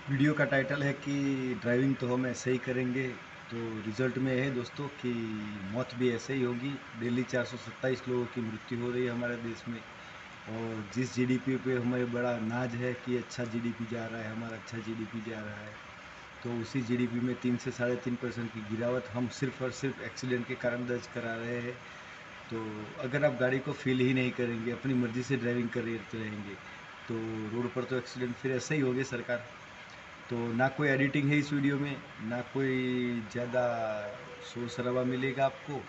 Video का title है कि ड्राइविंग तो हम ऐसे ही करेंगे। तो रिजल्ट में है दोस्तों कि मौत भी ऐसे ही होगी। डेली 427 लोगों की मृत्यु हो रही है हमारे देश में। और जिस जीडीपी पे हमें बड़ा नाज है कि अच्छा जीडीपी जा रहा है, हमारा अच्छा जीडीपी जा रहा है, तो उसी जीडीपी में 3 से 3.5% की गिरावट हम सिर्फ और सिर्फ एक्सीडेंट के कारण दर्ज करा रहे हैं। तो अगर आप गाड़ी को फील ही नहीं करेंगे, अपनी मर्ज़ी से ड्राइविंग करते रहेंगे, तो रोड पर तो एक्सीडेंट फिर ऐसे ही होंगे सरकार। तो ना कोई एडिटिंग है इस वीडियो में, ना कोई ज़्यादा शोर शराबा मिलेगा आपको,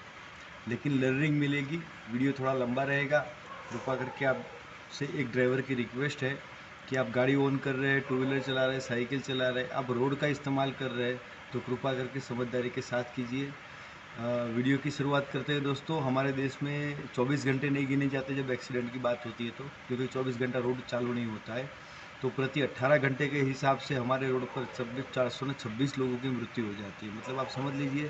लेकिन लर्निंग मिलेगी। वीडियो थोड़ा लंबा रहेगा। कृपा करके आपसे एक ड्राइवर की रिक्वेस्ट है कि आप गाड़ी ऑन कर रहे हैं, टू व्हीलर चला रहे हैं, साइकिल चला रहे हैं, आप रोड का इस्तेमाल कर रहे हैं, तो कृपा करके समझदारी के साथ कीजिए। वीडियो की शुरुआत करते हैं दोस्तों। हमारे देश में 24 घंटे नहीं गिने जाते जब एक्सीडेंट की बात होती है, तो क्योंकि 24 घंटा रोड चालू नहीं होता है। तो प्रति 18 घंटे के हिसाब से हमारे रोड पर 426 लोगों की मृत्यु हो जाती है। मतलब आप समझ लीजिए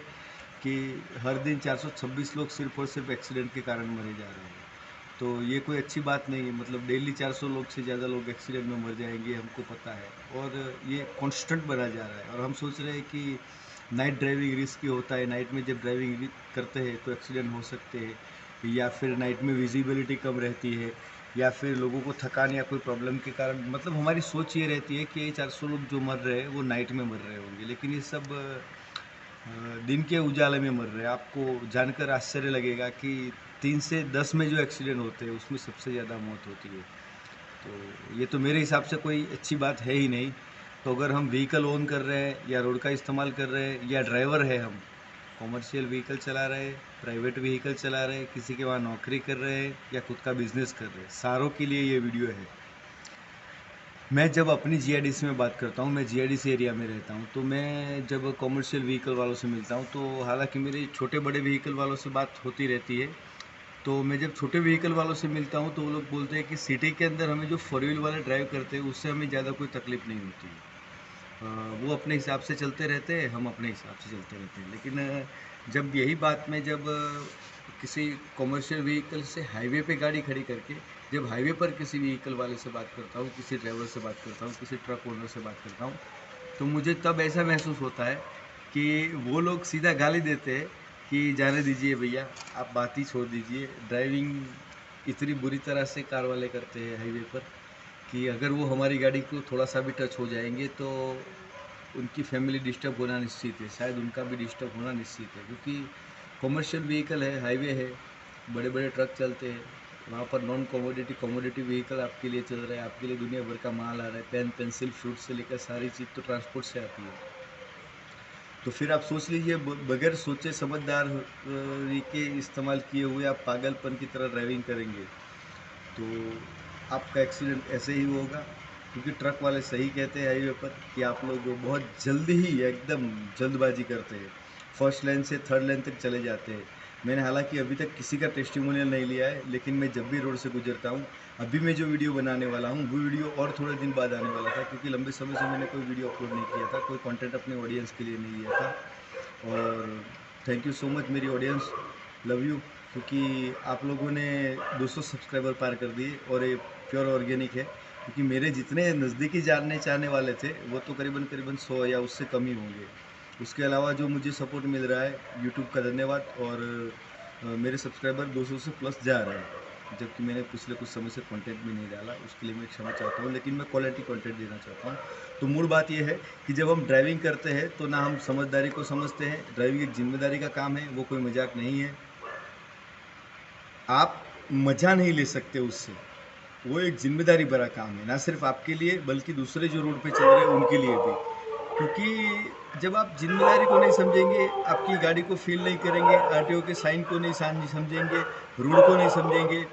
कि हर दिन 426 लोग सिर्फ और सिर्फ एक्सीडेंट के कारण मरे जा रहे हैं। तो ये कोई अच्छी बात नहीं है। मतलब डेली 400 लोग से ज़्यादा लोग एक्सीडेंट में मर जाएंगे, हमको पता है। और ये कांस्टेंट बना जा रहा है, और हम सोच रहे हैं कि नाइट ड्राइविंग रिस्की होता है, नाइट में जब ड्राइविंग करते हैं तो एक्सीडेंट हो सकते हैं, या फिर नाइट में विजिबिलिटी कम रहती है, या फिर लोगों को थकान या कोई प्रॉब्लम के कारण। मतलब हमारी सोच ये रहती है कि ये 400 लोग जो मर रहे हैं वो नाइट में मर रहे होंगे, लेकिन ये सब दिन के उजाले में मर रहे हैं। आपको जानकर आश्चर्य लगेगा कि 3 से 10 में जो एक्सीडेंट होते हैं उसमें सबसे ज़्यादा मौत होती है। तो ये तो मेरे हिसाब से कोई अच्छी बात है ही नहीं। तो अगर हम व्हीकल ओन कर रहे हैं या रोड का इस्तेमाल कर रहे हैं, या ड्राइवर है, हम कॉमर्शियल व्हीकल चला रहे हैं, प्राइवेट व्हीकल चला रहे हैं, किसी के वहाँ नौकरी कर रहे हैं, या खुद का बिजनेस कर रहे हैं, सारों के लिए ये वीडियो है। मैं जब अपनी जीआईडीसी में बात करता हूँ, मैं जीआईडीसी एरिया में रहता हूँ, तो मैं जब कॉमर्शियल व्हीकल वालों से मिलता हूँ, तो हालांकि मेरी छोटे बड़े व्हीकल वालों से बात होती रहती है। तो मैं जब छोटे व्हीकल वालों से मिलता हूँ तो वो लोग बोलते हैं कि सिटी के अंदर हमें जो फोर व्हील वाले ड्राइव करते हैं उससे हमें ज़्यादा कोई तकलीफ नहीं होती है। वो अपने हिसाब से चलते रहते हैं, हम अपने हिसाब से चलते रहते हैं। लेकिन जब यही बात मैं जब किसी कॉमर्शियल व्हीकल से हाईवे पे गाड़ी खड़ी करके जब हाईवे पर किसी व्हीकल वाले से बात करता हूँ, किसी ड्राइवर से बात करता हूँ, किसी ट्रक ओनर से बात करता हूँ, तो मुझे तब ऐसा महसूस होता है कि वो लोग सीधा गाली देते हैं कि जाने दीजिए भैया, आप बात ही छोड़ दीजिए। ड्राइविंग इतनी बुरी तरह से कार वाले करते हैं हाईवे पर कि अगर वो हमारी गाड़ी को थोड़ा सा भी टच हो जाएंगे तो उनकी फैमिली डिस्टर्ब होना निश्चित है, शायद उनका भी डिस्टर्ब होना निश्चित है। क्योंकि कॉमर्शियल व्हीकल है, हाईवे है, बड़े बड़े ट्रक चलते हैं, वहाँ पर नॉन कमोडिटी कमोडिटी व्हीकल आपके लिए चल रहा है, आपके लिए दुनिया भर का माल आ रहा है, पेन पेंसिल फ्रूट से लेकर सारी चीज़ तो ट्रांसपोर्ट से आती है। तो फिर आप सोच लीजिए, बगैर सोचे समझदार के इस्तेमाल किए हुए आप पागलपन की तरह ड्राइविंग करेंगे तो आपका एक्सीडेंट ऐसे ही होगा। क्योंकि ट्रक वाले सही कहते हैं हाईवे पर कि आप लोग बहुत जल्दी ही एकदम जल्दबाजी करते हैं, फर्स्ट लाइन से थर्ड लाइन तक चले जाते हैं। मैंने हालांकि अभी तक किसी का टेस्टिमोनियल नहीं लिया है, लेकिन मैं जब भी रोड से गुजरता हूँ, अभी मैं जो वीडियो बनाने वाला हूँ वो वीडियो और थोड़े दिन बाद आने वाला था, क्योंकि लंबे समय से मैंने कोई वीडियो अपलोड नहीं किया था, कोई कंटेंट अपने ऑडियंस के लिए नहीं लिया था। और थैंक यू सो मच मेरी ऑडियंस, लव यू। क्योंकि आप लोगों ने 200 सब्सक्राइबर पार कर दिए, और ये प्योर ऑर्गेनिक है। क्योंकि मेरे जितने नज़दीकी जानने चाहने वाले थे वो तो करीबन करीबन 100 या उससे कम ही होंगे। उसके अलावा जो मुझे सपोर्ट मिल रहा है, यूट्यूब का धन्यवाद। और मेरे सब्सक्राइबर 200 से प्लस जा रहे हैं, जबकि मैंने पिछले कुछ समय से कंटेंट भी नहीं डाला, उसके लिए मैं क्षमा चाहता हूँ, लेकिन मैं क्वालिटी कंटेंट देना चाहता हूँ। तो मूल बात यह है कि जब हम ड्राइविंग करते हैं तो ना हम समझदारी को समझते हैं। ड्राइविंग एक जिम्मेदारी का काम है, वो कोई मजाक नहीं है। आप मज़ा नहीं ले सकते उससे, वो एक जिम्मेदारी भरा काम है, ना सिर्फ आपके लिए बल्कि दूसरे जो रोड पे चल रहे हैं उनके लिए भी। क्योंकि जब आप जिम्मेदारी को नहीं समझेंगे, आपकी गाड़ी को फील नहीं करेंगे, आरटीओ के साइन को नहीं समझेंगे, रूल को नहीं समझेंगे।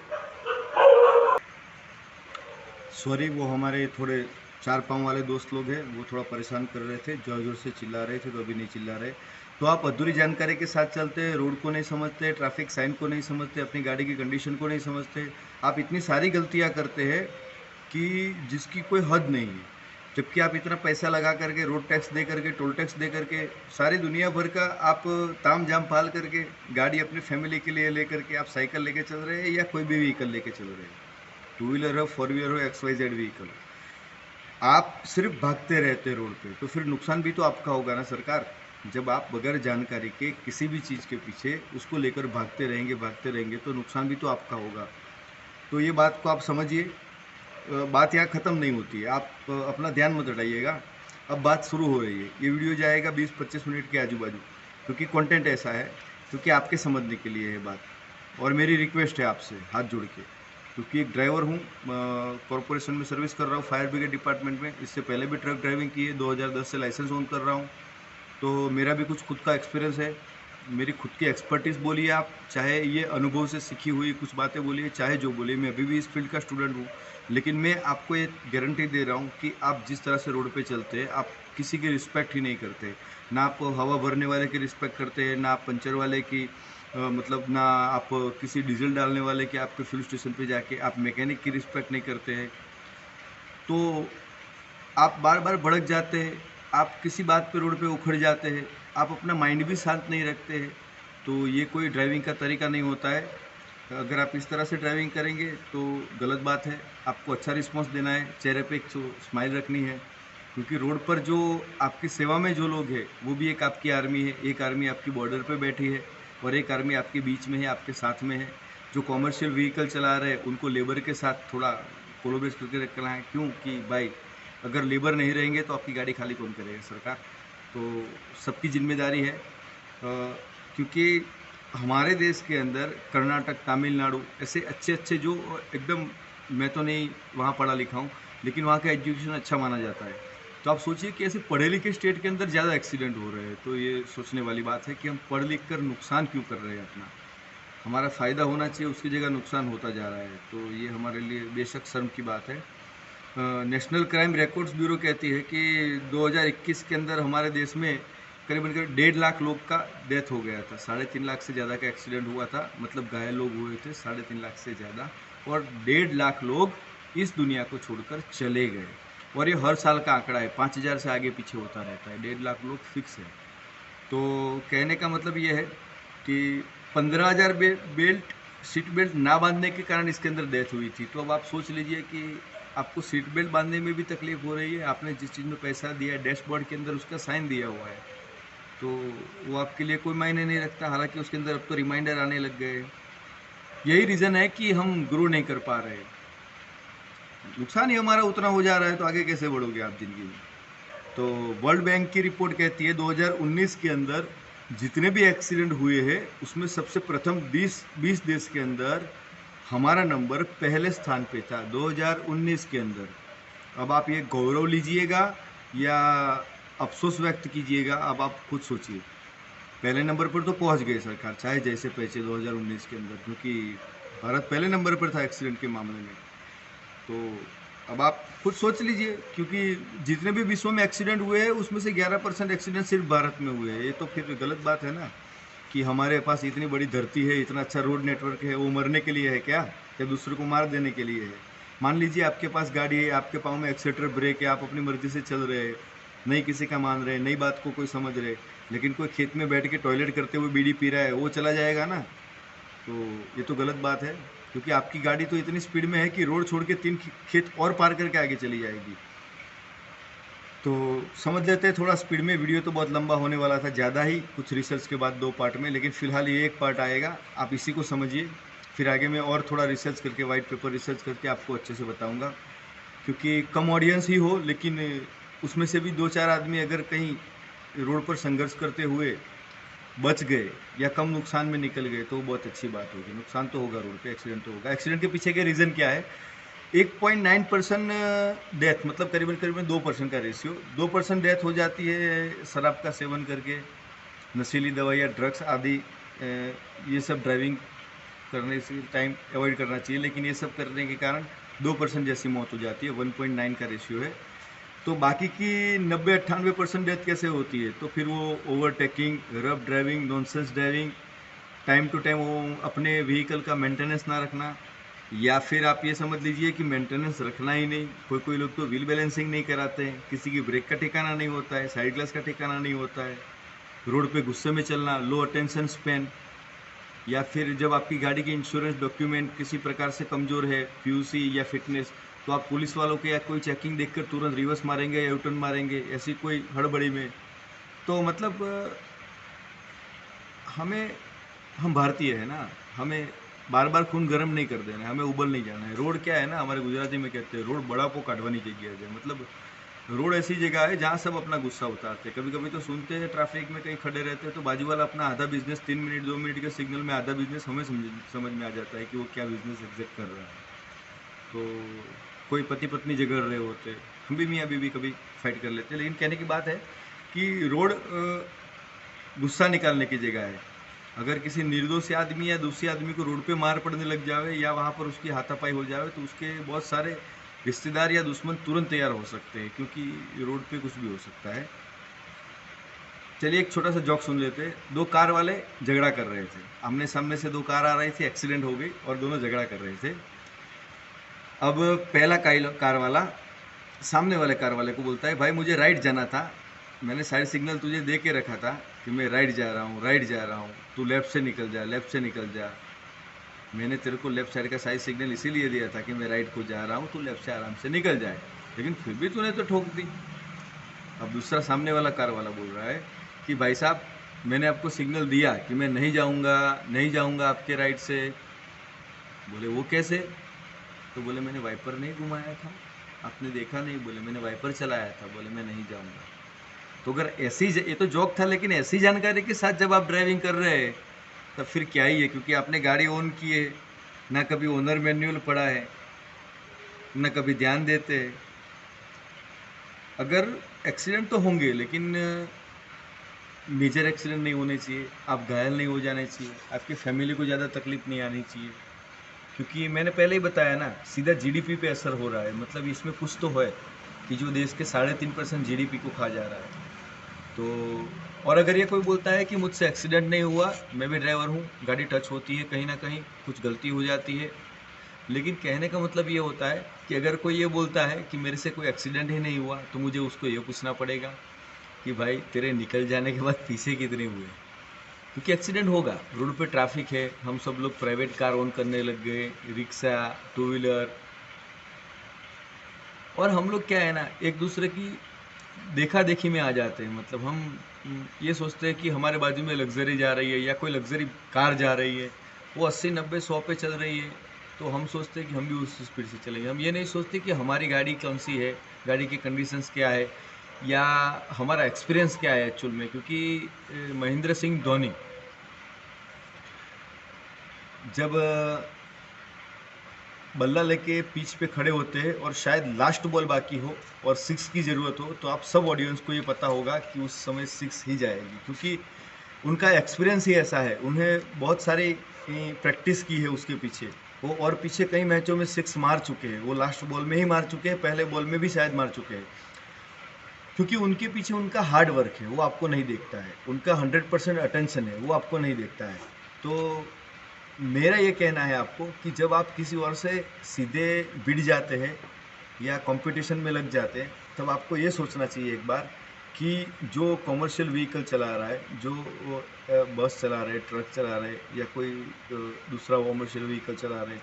सॉरी, वो हमारे थोड़े चार पाँव वाले दोस्त लोग हैं, वो थोड़ा परेशान कर रहे थे, जोर जोर से चिल्ला रहे थे, तो अभी नहीं चिल्ला रहे। तो आप अधूरी जानकारी के साथ चलते हैं, रोड को नहीं समझते, ट्रैफिक साइन को नहीं समझते, अपनी गाड़ी की कंडीशन को नहीं समझते, आप इतनी सारी गलतियां करते हैं कि जिसकी कोई हद नहीं है। जबकि आप इतना पैसा लगा करके, रोड टैक्स दे करके, टोल टैक्स दे करके, सारी दुनिया भर का आप ताम झाम पाल करके गाड़ी अपनी फैमिली के लिए लेकर के आप साइकिल लेके चल रहे हैं, या कोई भी व्हीकल लेके चल रहे हैं, टू व्हीलर हो, फोर व्हीलर हो, XYZ व्हीकल। आप सिर्फ भागते रहते रोड पे, तो फिर नुकसान भी तो आपका होगा ना सरकार। जब आप बगैर जानकारी के किसी भी चीज़ के पीछे उसको लेकर भागते रहेंगे तो नुकसान भी तो आपका होगा। तो ये बात को आप समझिए। बात यहाँ ख़त्म नहीं होती है, आप अपना ध्यान मत हटाइएगा। अब बात शुरू हो रही है, ये वीडियो जाएगा 20-25 मिनट के आजू बाजू, क्योंकि कंटेंट ऐसा है, क्योंकि आपके समझने के लिए है बात। और मेरी रिक्वेस्ट है आपसे हाथ जोड़ के, क्योंकि एक ड्राइवर हूँ, कॉरपोरेशन में सर्विस कर रहा हूँ, फायर ब्रिगेड डिपार्टमेंट में। इससे पहले भी ट्रक ड्राइविंग की है, 2010 से लाइसेंस ओन कर रहा हूँ। तो मेरा भी कुछ खुद का एक्सपीरियंस है, मेरी खुद की एक्सपर्टीज़ बोलिए आप, चाहे ये अनुभव से सीखी हुई कुछ बातें बोलिए, चाहे जो बोलिए। मैं अभी भी इस फील्ड का स्टूडेंट हूँ, लेकिन मैं आपको ये गारंटी दे रहा हूँ कि आप जिस तरह से रोड पे चलते हैं, आप किसी की रिस्पेक्ट ही नहीं करते। ना आप हवा भरने वाले की रिस्पेक्ट करते हैं, ना आप पंचर वाले की, मतलब ना आप किसी डीजल डालने वाले की, आपके फ्यूल स्टेशन पे जाके आप मैकेनिक की रिस्पेक्ट नहीं करते हैं। तो आप बार बार भड़क जाते हैं, आप किसी बात पे रोड पे उखड़ जाते हैं, आप अपना माइंड भी शांत नहीं रखते हैं। तो ये कोई ड्राइविंग का तरीका नहीं होता है। अगर आप इस तरह से ड्राइविंग करेंगे तो गलत बात है। आपको अच्छा रिस्पॉन्स देना है, चेहरे पे एक स्माइल रखनी है, क्योंकि रोड पर जो आपकी सेवा में जो लोग हैं वो भी एक आपकी आर्मी है। एक आर्मी आपकी बॉर्डर पे बैठी है और एक आर्मी आपके बीच में है, आपके साथ में है। जो कॉमर्शियल व्हीकल चला रहे हैं उनको लेबर के साथ थोड़ा कोलोबरेट करके रखना है, क्यों कि भाई अगर लेबर नहीं रहेंगे तो आपकी गाड़ी खाली कौन करेगा, सरकार। तो सबकी जिम्मेदारी है, क्योंकि हमारे देश के अंदर कर्नाटक, तमिलनाडु ऐसे अच्छे अच्छे जो एकदम, मैं तो नहीं वहाँ पढ़ा लिखा हूँ, लेकिन वहाँ का एजुकेशन अच्छा माना जाता है। तो आप सोचिए कि ऐसे पढ़े लिखे स्टेट के अंदर ज़्यादा एक्सीडेंट हो रहे हैं। तो ये सोचने वाली बात है कि हम पढ़ लिख कर नुकसान क्यों कर रहे हैं अपना। हमारा फ़ायदा होना चाहिए, उसकी जगह नुकसान होता जा रहा है। तो ये हमारे लिए बेशक शर्म की बात है। नेशनल क्राइम रिकॉर्ड्स ब्यूरो कहती है कि 2021 के अंदर हमारे देश में करीबन करीब 1.5 लाख लोग का डेथ हो गया था। 3.5 लाख से ज़्यादा का एक्सीडेंट हुआ था, मतलब घायल लोग हुए थे 3.5 लाख से ज़्यादा। और 1.5 लाख लोग इस दुनिया को छोड़कर चले गए। और ये हर साल का आंकड़ा है, 5,000 से आगे पीछे होता रहता है। 1.5 लाख लोग फिक्स है। तो कहने का मतलब ये है कि 15,000 बेल्ट सीट बेल्ट ना बांधने के कारण इसके अंदर डेथ हुई थी। तो अब आप सोच लीजिए कि आपको सीट बेल्ट बांधने में भी तकलीफ हो रही है, आपने जिस चीज़ में पैसा दिया है डैशबोर्ड के अंदर उसका साइन दिया हुआ है, तो वो आपके लिए कोई मायने नहीं रखता। हालांकि उसके अंदर अब तो रिमाइंडर आने लग गए। यही रीज़न है कि हम ग्रो नहीं कर पा रहे। नुकसान ही हमारा उतना हो जा रहा है, तो आगे कैसे बढ़ोगे आप ज़िंदगी में। तो वर्ल्ड बैंक की रिपोर्ट कहती है 2019 के अंदर जितने भी एक्सीडेंट हुए हैं उसमें सबसे प्रथम 20 देश के अंदर हमारा नंबर पहले स्थान पे था 2019 के अंदर। अब आप ये गौरव लीजिएगा या अफसोस व्यक्त कीजिएगा, अब आप खुद सोचिए। पहले नंबर पर तो पहुंच गई सरकार, चाहे जैसे पैसे 2019 के अंदर, क्योंकि भारत पहले नंबर पर था एक्सीडेंट के मामले में। तो अब आप खुद सोच लीजिए, क्योंकि जितने भी विश्व में एक्सीडेंट हुए हैं उसमें से 11% एक्सीडेंट सिर्फ भारत में हुए हैं। ये तो फिर गलत बात है ना, कि हमारे पास इतनी बड़ी धरती है, इतना अच्छा रोड नेटवर्क है, वो मरने के लिए है क्या, या दूसरे को मार देने के लिए है। मान लीजिए आपके पास गाड़ी है, आपके पाँव में एक्सीटर ब्रेक है, आप अपनी मर्जी से चल रहे हैं, नहीं किसी का मान रहे, नई बात को कोई समझ रहे, लेकिन कोई खेत में बैठ के टॉयलेट करते हुए बीड़ी पी रहा है, वो चला जाएगा ना। तो ये तो गलत बात है, क्योंकि आपकी गाड़ी तो इतनी स्पीड में है कि रोड छोड़ के 3 खेत और पार करके आगे चली जाएगी। तो समझ लेते हैं थोड़ा स्पीड में। वीडियो तो बहुत लंबा होने वाला था, ज़्यादा ही, कुछ रिसर्च के बाद 2 पार्ट में, लेकिन फ़िलहाल ये एक पार्ट आएगा, आप इसी को समझिए। फिर आगे मैं और थोड़ा रिसर्च करके, वाइट पेपर रिसर्च करके आपको अच्छे से बताऊँगा, क्योंकि कम ऑडियंस ही हो, लेकिन उसमें से भी 2-4 आदमी अगर कहीं रोड पर संघर्ष करते हुए बच गए या कम नुकसान में निकल गए तो बहुत अच्छी बात होगी। नुकसान तो होगा रोड पे, एक्सीडेंट तो होगा। एक्सीडेंट के पीछे के रीज़न क्या है? 1.9% डेथ, मतलब करीबन करीबन 2% का रेशियो, 2% डेथ हो जाती है शराब का सेवन करके, नशीली दवाइयाँ, ड्रग्स आदि। ये सब ड्राइविंग करने से टाइम अवॉइड करना चाहिए, लेकिन ये सब करने के कारण 2% जैसी मौत हो जाती है। 1.9 का रेशियो है। तो बाकी की 90-98% डेथ कैसे होती है? तो फिर वो overtaking, rough driving, nonsense driving, time to time वो अपने व्हीकल का मेंटेनेंस ना रखना, या फिर आप ये समझ लीजिए कि मेंटेनेंस रखना ही नहीं। कोई लोग तो व्हील बैलेंसिंग नहीं कराते हैं, किसी की ब्रेक का ठिकाना नहीं होता है, साइड ग्लास का ठिकाना नहीं होता है, रोड पे गुस्से में चलना, लो अटेंशन स्पैन, या फिर जब आपकी गाड़ी के इंश्योरेंस डॉक्यूमेंट किसी प्रकार से कमज़ोर है, पीयूसी या फिटनेस, तो आप पुलिस वालों के या कोई चेकिंग देखकर तुरंत रिवर्स मारेंगे या यूटर्न मारेंगे, ऐसी कोई हड़बड़ी में। तो मतलब हमें, हम भारतीय है ना, हमें बार बार खून गर्म नहीं कर देना है, हमें उबल नहीं जाना है। रोड क्या है ना, हमारे गुजराती में कहते हैं रोड बड़ा पो काटवानी जगह है। मतलब रोड ऐसी जगह है जहाँ सब अपना गुस्सा उतारते हैं। कभी कभी तो सुनते हैं ट्रैफिक में कहीं खड़े रहते हैं तो बाजू वाला अपना आधा बिजनेस 3 मिनट 2 मिनट के सिग्नल में आधा बिजनेस हमें समझ में आ जाता है कि वो क्या बिजनेस एग्जैक्ट कर रहा है। तो कोई पति पत्नी झगड़ रहे होते, हम भी मियाँ बीवी कभी फाइट कर लेते हैं। लेकिन कहने की बात है कि रोड गुस्सा निकालने की जगह है। अगर किसी निर्दोष आदमी या दूसरे आदमी को रोड पे मार पड़ने लग जावे या वहाँ पर उसकी हाथापाई हो जावे तो उसके बहुत सारे रिश्तेदार या दुश्मन तुरंत तैयार हो सकते हैं, क्योंकि रोड पे कुछ भी हो सकता है। चलिए एक छोटा सा जॉक सुन लेते हैं। 2 कार वाले झगड़ा कर रहे थे, आमने सामने से 2 कार आ रही थी, एक्सीडेंट हो गई और दोनों झगड़ा कर रहे थे। अब पहला कार वाला सामने वाले कार वाले को बोलता है, भाई मुझे राइट जाना था, मैंने साइड सिग्नल तुझे दे के रखा था कि मैं राइट जा रहा हूँ, तू लेफ़्ट से निकल जा। मैंने तेरे को लेफ़्ट साइड का साइड सिग्नल इसीलिए दिया था कि मैं राइट को जा रहा हूँ, तू लेफ़्ट से आराम से निकल जाए, लेकिन फिर भी तूने तो ठोक दी। अब दूसरा सामने वाला कार वाला बोल रहा है कि भाई साहब, मैंने आपको सिग्नल दिया कि मैं नहीं जाऊँगा आपके राइट से। बोले वो कैसे? तो बोले मैंने वाइपर नहीं घुमाया था, आपने देखा नहीं? बोले मैंने वाइपर चलाया था। बोले मैं नहीं जाऊँगा। तो अगर ऐसी, ये तो जोक था, लेकिन ऐसी जानकारी के साथ जब आप ड्राइविंग कर रहे हैं तब फिर क्या ही है, क्योंकि आपने गाड़ी ऑन की है, ना कभी ओनर मैनुअल पढ़ा है, ना कभी ध्यान देते हैं। अगर एक्सीडेंट तो होंगे लेकिन मेजर एक्सीडेंट नहीं होने चाहिए, आप घायल नहीं हो जाने चाहिए, आपकी फैमिली को ज़्यादा तकलीफ नहीं आनी चाहिए। क्योंकि मैंने पहले ही बताया ना, सीधा जीडीपी पे असर हो रहा है। मतलब इसमें कुछ तो है कि जो देश के 3.5% जीडीपी को खा जा रहा है। तो और अगर ये कोई बोलता है कि मुझसे एक्सीडेंट नहीं हुआ, मैं भी ड्राइवर हूँ, गाड़ी टच होती है कहीं ना कहीं, कुछ गलती हो जाती है, लेकिन कहने का मतलब ये होता है कि अगर कोई ये बोलता है कि मेरे से कोई एक्सीडेंट ही नहीं हुआ, तो मुझे उसको ये पूछना पड़ेगा कि भाई तेरे निकल जाने के बाद पीछे कितने हुए, क्योंकि एक्सीडेंट होगा। रोड पे ट्रैफिक है, हम सब लोग प्राइवेट कार ऑन करने लग गए, रिक्शा, टू व्हीलर, और हम लोग क्या है ना, एक दूसरे की देखा देखी में आ जाते हैं। मतलब हम ये सोचते हैं कि हमारे बाजू में लग्जरी जा रही है या कोई लग्जरी कार जा रही है, वो 80 90 100 पे चल रही है, तो हम सोचते हैं कि हम भी उस स्पीड से चलेंगे। हम ये नहीं सोचते कि हमारी गाड़ी कौन सी है, गाड़ी की कंडीशंस क्या है, या हमारा एक्सपीरियंस क्या है एक्चुअल में। क्योंकि महेंद्र सिंह धोनी जब बल्ला लेके पिच पे खड़े होते हैं और शायद लास्ट बॉल बाकी हो और 6 की ज़रूरत हो, तो आप सब ऑडियंस को ये पता होगा कि उस समय 6 ही जाएगी, क्योंकि उनका एक्सपीरियंस ही ऐसा है। उन्हें बहुत सारी प्रैक्टिस की है उसके पीछे, वो और पीछे कई मैचों में 6 मार चुके हैं, वो लास्ट बॉल में ही मार चुके हैं, पहले बॉल में भी शायद मार चुके हैं, क्योंकि उनके पीछे उनका हार्ड वर्क है, वो आपको नहीं देखता है, उनका 100% अटेंशन है, वो आपको नहीं देखता है। तो मेरा ये कहना है आपको कि जब आप किसी और से सीधे भिड़ जाते हैं या कंपटीशन में लग जाते हैं, तब आपको ये सोचना चाहिए एक बार कि जो कमर्शियल व्हीकल चला रहा है, जो बस चला रहे, ट्रक चला रहे या कोई दूसरा कमर्शियल व्हीकल चला रहे,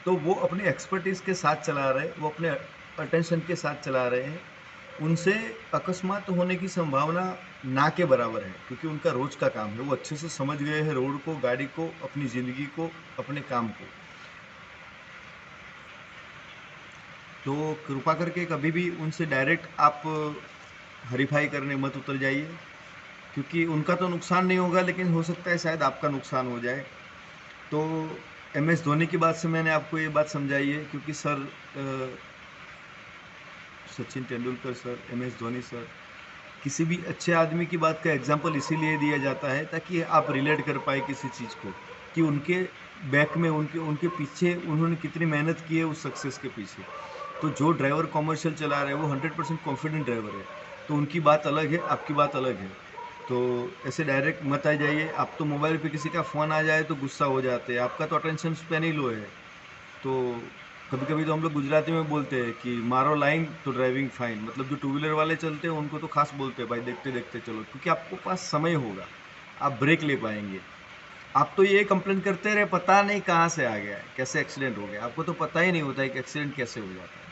तो वो अपने एक्सपर्टीज़ के साथ चला रहे, वो अपने अटेंशन के साथ चला रहे हैं। उनसे अकस्मात होने की संभावना ना के बराबर है, क्योंकि उनका रोज का काम है, वो अच्छे से समझ गए हैं रोड को, गाड़ी को, अपनी ज़िंदगी को, अपने काम को। तो कृपा करके कभी भी उनसे डायरेक्ट आप हरीफाई करने मत उतर जाइए, क्योंकि उनका तो नुकसान नहीं होगा, लेकिन हो सकता है शायद आपका नुकसान हो जाए। तो MS धोनी की बात से मैंने आपको ये बात समझाई है, क्योंकि sir Sachin Tendulkar sir, MS Dhoni sir, किसी भी अच्छे आदमी की बात का एग्जाम्पल इसीलिए दिया जाता है ताकि आप रिलेट कर पाए किसी चीज़ को, कि उनके बैक में, उनके उनके पीछे उन्होंने कितनी मेहनत की है उस सक्सेस के पीछे। तो जो ड्राइवर कॉमर्शियल चला रहे हैं वो 100% कॉन्फिडेंट ड्राइवर है, तो उनकी बात अलग है, आपकी बात अलग है। तो ऐसे डायरेक्ट मत आ जाइए। आप तो मोबाइल पे किसी का फ़ोन आ जाए तो गुस्सा हो जाते हैं, आपका तो अटेंशन स्पैन ही लो है। तो कभी कभी तो हम लोग गुजराती में बोलते हैं कि मारो लाइन तो ड्राइविंग फाइन, मतलब जो टू व्हीलर वाले चलते हैं उनको तो खास बोलते हैं भाई देखते देखते चलो, क्योंकि आपको पास समय होगा, आप ब्रेक ले पाएंगे। आप तो ये कंप्लेन करते रहे, पता नहीं कहाँ से आ गया है, कैसे एक्सीडेंट हो गया, आपको तो पता ही नहीं होता है कि एक्सीडेंट कैसे हो जाता है।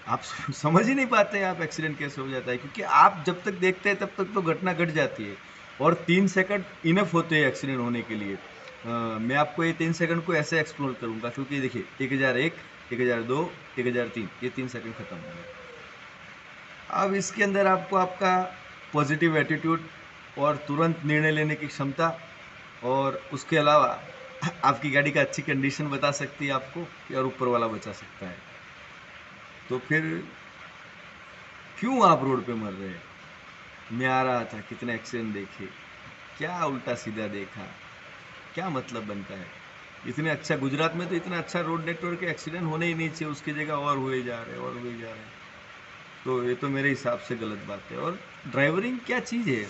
आप समझ ही नहीं पाते हैं आप एक्सीडेंट कैसे हो जाता है, क्योंकि आप जब तक देखते हैं तब तक तो घटना घट जाती है, और 3 सेकंड इनफ होते हैं एक्सीडेंट होने के लिए। मैं आपको ये 3 सेकंड को ऐसे एक्सप्लोर करूंगा, क्योंकि देखिए 1001, 1002, 1003, ये 3 सेकंड खत्म हो गए। अब इसके अंदर आपको आपका पॉजिटिव एटीट्यूड और तुरंत निर्णय लेने की क्षमता, और उसके अलावा आपकी गाड़ी का अच्छी कंडीशन बता सकती है आपको, और ऊपर वाला बचा सकता है। तो फिर क्यों आप रोड पे मर रहे हैं? मैं आ रहा था, कितने एक्सीडेंट देखे, क्या उल्टा सीधा देखा, क्या मतलब बनता है? इतने अच्छा गुजरात में तो इतना अच्छा रोड नेटवर्क है, एक्सीडेंट होने ही नहीं चाहिए, उसकी जगह और हुए जा रहे हैं और हुए जा रहे हैं। तो ये तो मेरे हिसाब से गलत बात है। और ड्राइवरिंग क्या चीज़ है,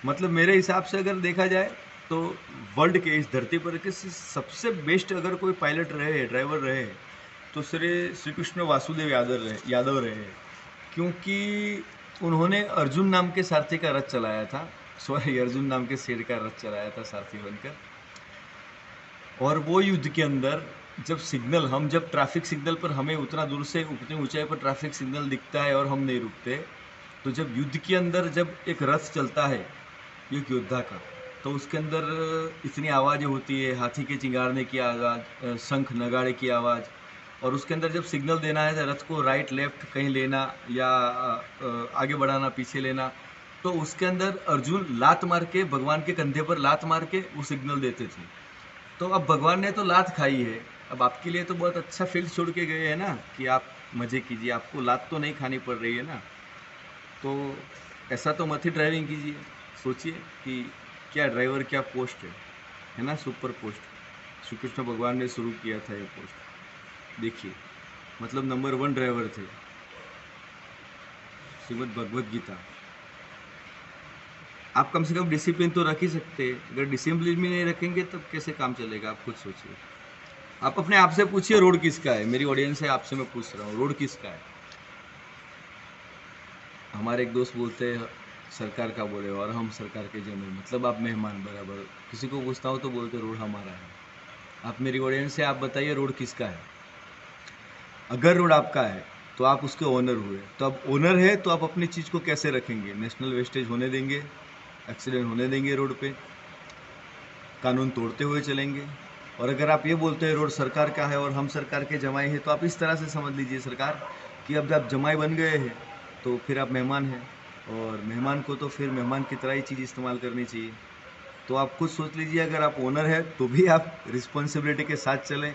मतलब मेरे हिसाब से अगर देखा जाए तो वर्ल्ड के इस धरती पर के सबसे बेस्ट अगर कोई पायलट रहे, ड्राइवर रहे, तो श्री कृष्ण वासुदेव यादव रहे, क्योंकि उन्होंने अर्जुन नाम के सारथी का रथ चलाया था, सॉरी अर्जुन नाम के शेर का रथ चलाया था सारथी बनकर। और वो युद्ध के अंदर जब ट्रैफिक सिग्नल पर हमें उतना दूर से उतनी ऊंचाई पर ट्रैफिक सिग्नल दिखता है और हम नहीं रुकते, तो जब युद्ध के अंदर जब एक रथ चलता है एक योद्धा का, तो उसके अंदर इतनी आवाज़ें होती है, हाथी के चिंगारने की आवाज़, शंख नगाड़े की आवाज़, और उसके अंदर जब सिग्नल देना है तो रथ को राइट लेफ्ट कहीं लेना या आगे बढ़ाना पीछे लेना, तो उसके अंदर अर्जुन लात मार के भगवान के कंधे पर लात मार के वो सिग्नल देते थे। तो अब भगवान ने तो लात खाई है, अब आपके लिए तो बहुत अच्छा फील्ड छोड़ के गए हैं ना, कि आप मज़े कीजिए, आपको लात तो नहीं खानी पड़ रही है ना। तो ऐसा तो मत ही ड्राइविंग कीजिए, सोचिए कि क्या ड्राइवर क्या पोस्ट है ना, सुपर पोस्ट श्री कृष्ण भगवान ने शुरू किया था ये पोस्ट। देखिए मतलब नंबर 1 ड्राइवर थे, श्रीमद् भगवत गीता। आप कम से कम डिसिप्लिन तो रख ही सकते हैं, अगर डिसिप्लिन भी नहीं रखेंगे तब कैसे काम चलेगा, आप खुद सोचिए। आप अपने आप से पूछिए रोड किसका है, मेरी ऑडियंस है, आपसे मैं पूछ रहा हूँ रोड किसका है। हमारे एक दोस्त बोलते हैं सरकार का बोले, और हम सरकार के जमे, मतलब आप मेहमान बराबर। किसी को पूछता हूँ तो बोलते रोड हमारा है। आप मेरी ऑडियंस से आप बताइए रोड किसका है। अगर रोड आपका है तो आप उसके ओनर हुए, तो अब ओनर है तो आप अपनी चीज़ को कैसे रखेंगे, नेशनल वेस्टेज होने देंगे, एक्सीडेंट होने देंगे रोड पे, कानून तोड़ते हुए चलेंगे। और अगर आप ये बोलते हैं रोड सरकार का है और हम सरकार के जमाई हैं, तो आप इस तरह से समझ लीजिए सरकार कि अब आप जमाई बन गए हैं तो फिर आप मेहमान हैं, और मेहमान को तो फिर मेहमान की तरह ही चीज़ इस्तेमाल करनी चाहिए। तो आप खुद सोच लीजिए, अगर आप ओनर है तो भी आप रिस्पॉन्सिबिलिटी के साथ चलें,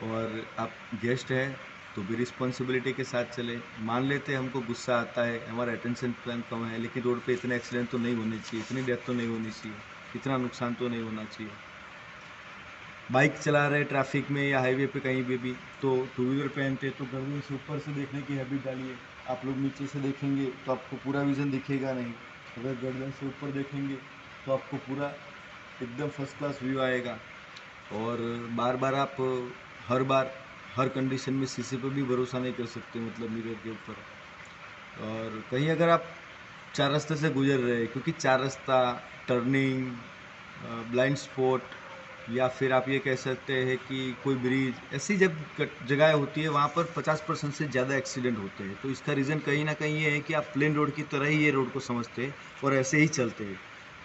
और आप गेस्ट हैं तो भी रिस्पॉन्सिबिलिटी के साथ चलें। मान लेते हैं हमको गुस्सा आता है, हमारा अटेंशन प्लान कम है, लेकिन रोड पे इतने एक्सीडेंट तो नहीं होने चाहिए, इतनी डेथ तो नहीं होनी चाहिए, इतना नुकसान तो नहीं होना चाहिए। बाइक चला रहे ट्रैफिक में या हाईवे पे कहीं पे भी, तो टू व्हीलर पहनते तो गर्दन से ऊपर से देखने की हैबिट डालिए। आप लोग नीचे से देखेंगे तो आपको पूरा विज़न दिखेगा नहीं, अगर गर्दन से ऊपर देखेंगे तो आपको पूरा एकदम फर्स्ट क्लास व्यू आएगा। और बार बार आप बार हर कंडीशन में शीशे पर भी भरोसा नहीं कर सकते, मतलब मिरर के ऊपर। और कहीं अगर आप 4 रास्ते से गुजर रहे हैं, क्योंकि 4 रास्ता, टर्निंग, ब्लाइंड स्पॉट, या फिर आप ये कह सकते हैं कि कोई ब्रिज, ऐसी जब जगह होती है वहाँ पर 50% से ज़्यादा एक्सीडेंट होते हैं। तो इसका रीज़न कहीं ना कहीं ये है कि आप प्लेन रोड की तरह ही ये रोड को समझते हैं और ऐसे ही चलते हैं।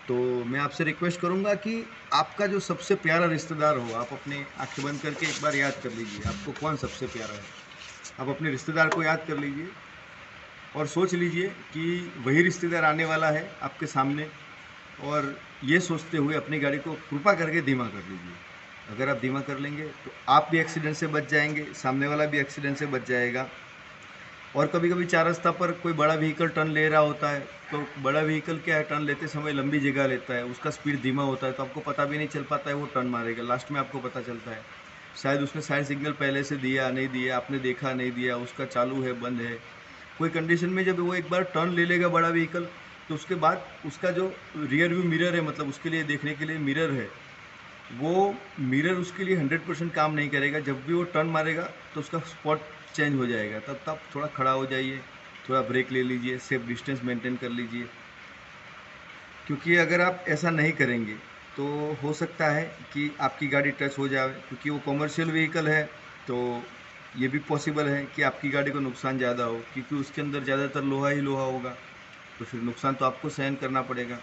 तो मैं आपसे रिक्वेस्ट करूँगा कि आपका जो सबसे प्यारा रिश्तेदार हो, आप अपने आँखें बंद करके एक बार याद कर लीजिए आपको कौन सबसे प्यारा है। आप अपने रिश्तेदार को याद कर लीजिए और सोच लीजिए कि वही रिश्तेदार आने वाला है आपके सामने, और ये सोचते हुए अपनी गाड़ी को कृपा करके धीमा कर लीजिए। अगर आप धीमा कर लेंगे तो आप भी एक्सीडेंट से बच जाएंगे, सामने वाला भी एक्सीडेंट से बच जाएगा। और कभी कभी 4 रास्ता पर कोई बड़ा व्हीकल टर्न ले रहा होता है, तो बड़ा व्हीकल क्या है, टर्न लेते समय लंबी जगह लेता है, उसका स्पीड धीमा होता है, तो आपको पता भी नहीं चल पाता है वो टर्न मारेगा, लास्ट में आपको पता चलता है शायद उसने साइड सिग्नल पहले से दिया नहीं दिया, आपने देखा नहीं दिया, उसका चालू है बंद है। कोई कंडीशन में जब वो एक बार टर्न ले लेगा बड़ा व्हीकल, तो उसके बाद उसका जो रियर व्यू मिरर है, मतलब उसके लिए देखने के लिए मिरर है, वो मिरर उसके लिए 100% काम नहीं करेगा। जब भी वो टर्न मारेगा तो उसका स्पॉट चेंज हो जाएगा, तब तक थोड़ा खड़ा हो जाइए, थोड़ा ब्रेक ले लीजिए, सेफ डिस्टेंस मेंटेन कर लीजिए। क्योंकि अगर आप ऐसा नहीं करेंगे तो हो सकता है कि आपकी गाड़ी टच हो जाए, क्योंकि वो कॉमर्शियल व्हीकल है, तो ये भी पॉसिबल है कि आपकी गाड़ी को नुकसान ज़्यादा हो, क्योंकि उसके अंदर ज़्यादातर लोहा ही लोहा होगा, तो फिर नुकसान तो आपको सहन करना पड़ेगा।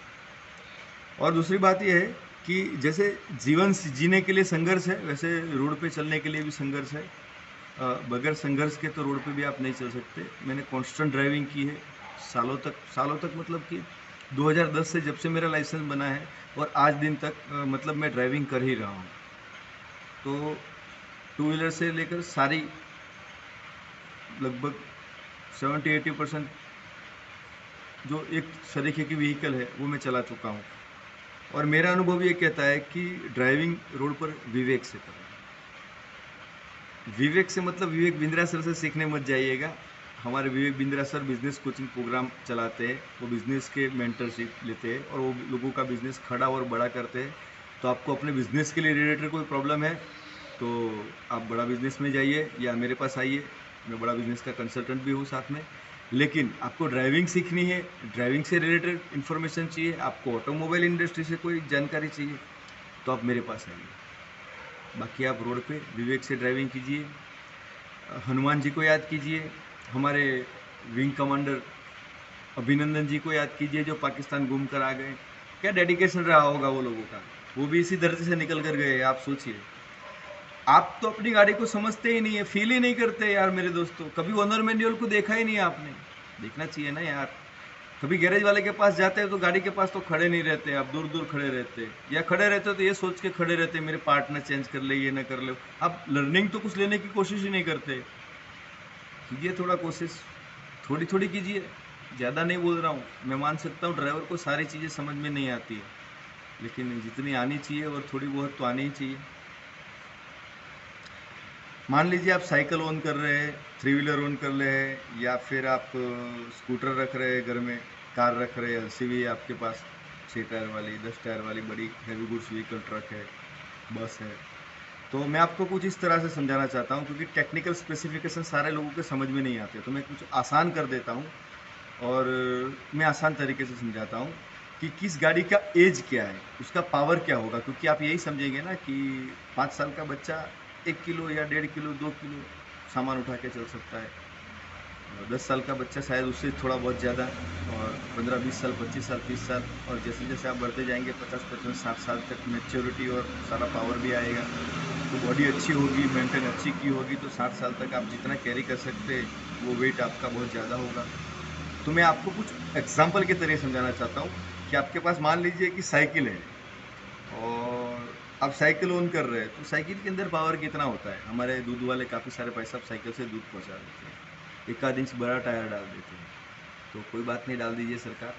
और दूसरी बात यह है कि जैसे जीवन जीने के लिए संघर्ष है, वैसे रोड पे चलने के लिए भी संघर्ष है। बगैर संघर्ष के तो रोड पे भी आप नहीं चल सकते। मैंने कांस्टेंट ड्राइविंग की है सालों तक, मतलब कि 2010 से जब से मेरा लाइसेंस बना है और आज दिन तक मतलब मैं ड्राइविंग कर ही रहा हूँ। तो टू व्हीलर से लेकर सारी लगभग 70-80% जो एक तरीके की व्हीकल है वो मैं चला चुका हूँ। और मेरा अनुभव ये कहता है कि ड्राइविंग रोड पर विवेक से करें। विवेक से मतलब विवेक बिंद्रा सर से सीखने मत जाइएगा। हमारे Vivek Bindra sir business coaching programme चलाते हैं, वो बिजनेस के मेंटरशिप लेते हैं और वो लोगों का बिजनेस खड़ा और बड़ा करते हैं। तो आपको अपने बिजनेस के लिए रिलेटेड कोई प्रॉब्लम है तो आप बड़ा बिजनेस में जाइए या मेरे पास आइए, मैं बड़ा बिजनेस का कंसल्टेंट भी हूँ साथ में। लेकिन आपको ड्राइविंग सीखनी है, ड्राइविंग से रिलेटेड इन्फॉर्मेशन चाहिए, आपको ऑटोमोबाइल इंडस्ट्री से कोई जानकारी चाहिए तो आप मेरे पास आइए। बाकी आप रोड पे विवेक से ड्राइविंग कीजिए, हनुमान जी को याद कीजिए, हमारे विंग कमांडर अभिनंदन जी को याद कीजिए जो पाकिस्तान घूम कर आ गए। क्या डेडिकेशन रहा होगा वो लोगों का, वो भी इसी धरती से निकल कर गए। आप सोचिए, आप तो अपनी गाड़ी को समझते ही नहीं है, फील ही नहीं करते यार मेरे दोस्तों। कभी ओनर मैनुअल को देखा ही नहीं आपने, देखना चाहिए ना यार। कभी गैरेज वाले के पास जाते हैं तो गाड़ी के पास तो खड़े नहीं रहते, आप दूर दूर खड़े रहते, या खड़े रहते हो तो ये सोच के खड़े रहते मेरे पार्ट ना चेंज कर ले, ये ना कर ले। आप लर्निंग तो कुछ लेने की कोशिश ही नहीं करते। कीजिए थोड़ा कोशिश, थोड़ी थोड़ी कीजिए, ज़्यादा नहीं बोल रहा हूँ। मैं मान सकता हूँ ड्राइवर को सारी चीज़ें समझ में नहीं आती है, लेकिन जितनी आनी चाहिए और थोड़ी बहुत तो आनी ही चाहिए। मान लीजिए आप साइकिल ओन कर रहे हैं, थ्री व्हीलर ओन कर रहे हैं, या फिर आप स्कूटर रख रहे हैं घर में, कार रख रहे हैं, एलसीवी है आपके पास 6 टायर वाली, 10 टायर वाली बड़ी हैवी गुड्स व्हीकल, ट्रक है, बस है। तो मैं आपको कुछ इस तरह से समझाना चाहता हूँ, क्योंकि टेक्निकल स्पेसिफिकेशन सारे लोगों के समझ में नहीं आते, तो मैं कुछ आसान कर देता हूँ और मैं आसान तरीके से समझाता हूँ कि किस गाड़ी का एज क्या है, उसका पावर क्या होगा। क्योंकि आप यही समझेंगे ना कि 5 साल का बच्चा 1 किलो या 1.5 किलो 2 किलो सामान उठा के चल सकता है, 10 साल का बच्चा शायद उससे थोड़ा बहुत ज़्यादा, और 15-20 साल, 25 साल, 30 साल, और जैसे जैसे आप बढ़ते जाएंगे 50-55-60 साल तक मैच्योरिटी और सारा पावर भी आएगा। तो बॉडी अच्छी होगी, मेंटेन अच्छी की होगी, तो 60 साल तक आप जितना कैरी कर सकते हैं वो वेट आपका बहुत ज़्यादा होगा। तो मैं आपको कुछ एग्जाम्पल के तरीके समझाना चाहता हूँ कि आपके पास मान लीजिए कि साइकिल है और आप साइकिल ओन कर रहे हैं, तो साइकिल के अंदर पावर कितना होता है। हमारे दूध वाले काफ़ी सारे पैसा साइकिल से दूध पहुँचा देते हैं, 1 इंच बड़ा टायर डाल देते हैं। तो कोई बात नहीं, डाल दीजिए सरकार,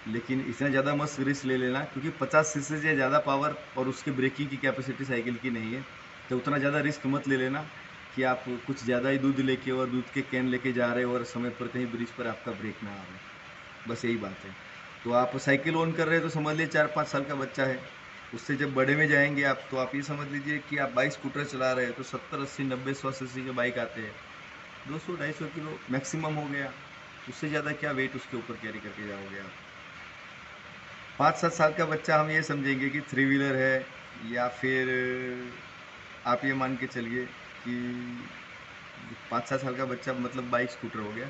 लेकिन इतना ज़्यादा मत रिस्क ले लेना, क्योंकि 50 सीसी से ज़्यादा पावर और उसके ब्रेकिंग की कैपेसिटी साइकिल की नहीं है। तो उतना ज़्यादा रिस्क मत ले लेना कि आप कुछ ज़्यादा ही दूध लेके और दूध के कैन लेके जा रहे हो और समय पर कहीं ब्रिज पर आपका ब्रेक ना आ रहा, बस यही बात है। तो आप साइकिल ओन कर रहे हैं तो समझ लीजिए 4-5 साल का बच्चा है। उससे जब बड़े में जाएंगे आप, तो आप ये समझ लीजिए कि आप बाइक स्कूटर चला रहे हैं तो 70, 80, 90, 100 सीसी के बाइक आते हैं, 200-250 किलो मैक्सिमम हो गया। उससे ज़्यादा क्या वेट उसके ऊपर कैरी करके जाओगे आप। 5-7 साल का बच्चा हम ये समझेंगे कि थ्री व्हीलर है, या फिर आप ये मान के चलिए कि 5-7 साल का बच्चा मतलब बाइक स्कूटर हो गया।